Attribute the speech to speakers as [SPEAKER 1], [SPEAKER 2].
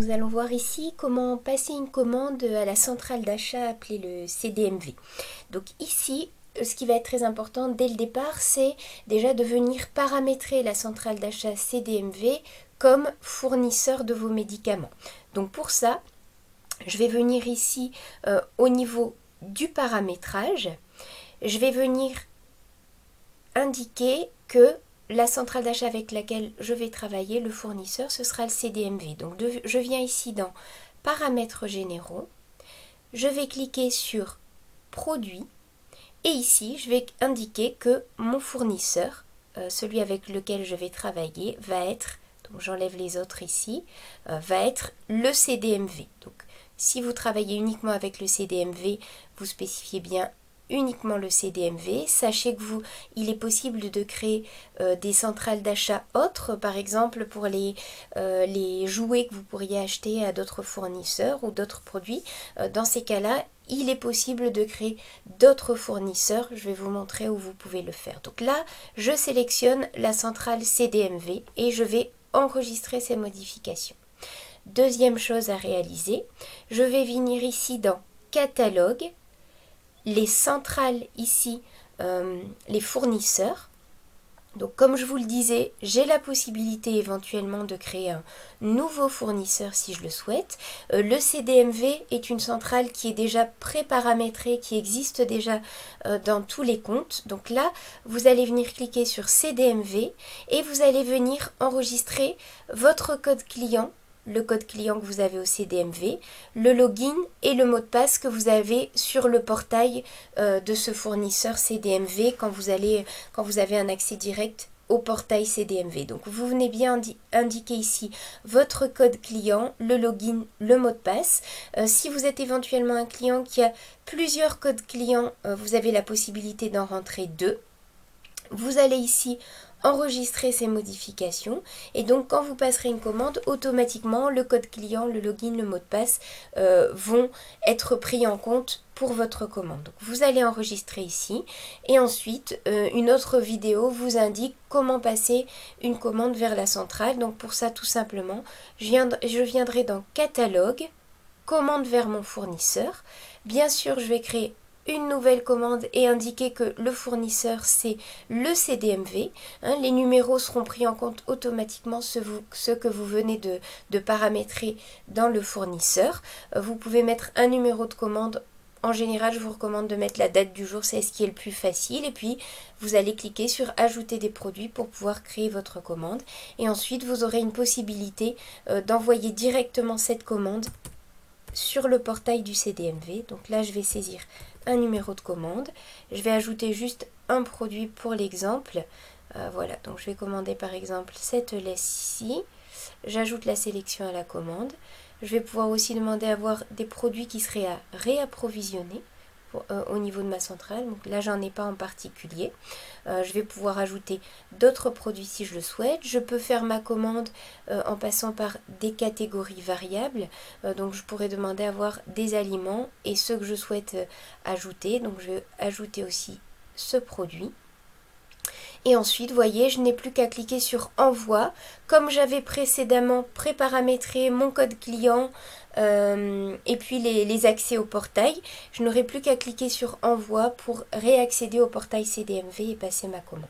[SPEAKER 1] nous allons voir ici comment passer une commande à la centrale d'achat appelée le CDMV. Donc ici, ce qui va être très important dès le départ, c'est déjà de venir paramétrer la centrale d'achat CDMV comme fournisseur de vos médicaments. Donc pour ça, je vais venir ici au niveau du paramétrage, je vais venir indiquer que la centrale d'achat avec laquelle je vais travailler, le fournisseur, ce sera le CDMV. Donc je viens ici dans Paramètres généraux, je vais cliquer sur Produits et ici je vais indiquer que mon fournisseur, celui avec lequel je vais travailler, va être, donc j'enlève les autres ici, va être le CDMV. Donc si vous travaillez uniquement avec le CDMV, vous spécifiez bien uniquement le CDMV. Sachez que il est possible de créer des centrales d'achat autres, par exemple pour les jouets que vous pourriez acheter à d'autres fournisseurs ou d'autres produits. Dans ces cas-là, il est possible de créer d'autres fournisseurs. Je vais vous montrer où vous pouvez le faire. Donc là, je sélectionne la centrale CDMV et je vais enregistrer ces modifications. Deuxième chose à réaliser, je vais venir ici dans Catalogue, les centrales ici, les fournisseurs. Donc comme je vous le disais, j'ai la possibilité éventuellement de créer un nouveau fournisseur si je le souhaite. Le CDMV est une centrale qui est déjà pré-paramétrée, qui existe déjà dans tous les comptes. Donc là, vous allez venir cliquer sur CDMV et vous allez venir enregistrer votre code client, le code client que vous avez au CDMV, le login et le mot de passe que vous avez sur le portail de ce fournisseur CDMV quand vous avez un accès direct au portail CDMV. Donc vous venez bien indiquer ici votre code client, le login, le mot de passe. Si vous êtes éventuellement un client qui a plusieurs codes clients, vous avez la possibilité d'en rentrer 2. Vous allez ici enregistrer ces modifications et donc quand vous passerez une commande, automatiquement le code client, le login, le mot de passe vont être pris en compte pour votre commande. Donc vous allez enregistrer ici et ensuite une autre vidéo vous indique comment passer une commande vers la centrale. Donc pour ça tout simplement, je viendrai dans Catalogue, Commande vers mon fournisseur. Bien sûr je vais créer une nouvelle commande et indiquer que le fournisseur c'est le CDMV. Les numéros seront pris en compte automatiquement, ceux que vous venez de paramétrer dans le fournisseur. Vous pouvez mettre un numéro de commande. En général, je vous recommande de mettre la date du jour, c'est ce qui est le plus facile. Et puis, vous allez cliquer sur Ajouter des produits pour pouvoir créer votre commande. Et ensuite, vous aurez une possibilité d'envoyer directement cette commande sur le portail du CDMV. Donc là, je vais saisir un numéro de commande. Je vais ajouter juste un produit pour l'exemple. Voilà, donc je vais commander par exemple cette laisse ici. J'ajoute la sélection à la commande. Je vais pouvoir aussi demander à avoir des produits qui seraient à réapprovisionner au niveau de ma centrale. Donc là, j'en ai pas en particulier. Je vais pouvoir ajouter d'autres produits si je le souhaite. Je peux faire ma commande en passant par des catégories variables. Donc je pourrais demander à avoir des aliments et ceux que je souhaite ajouter. Donc je vais ajouter aussi ce produit. Et ensuite, vous voyez, je n'ai plus qu'à cliquer sur Envoi. Comme j'avais précédemment pré-paramétré mon code client et puis les accès au portail, je n'aurai plus qu'à cliquer sur Envoi pour réaccéder au portail CDMV et passer ma commande.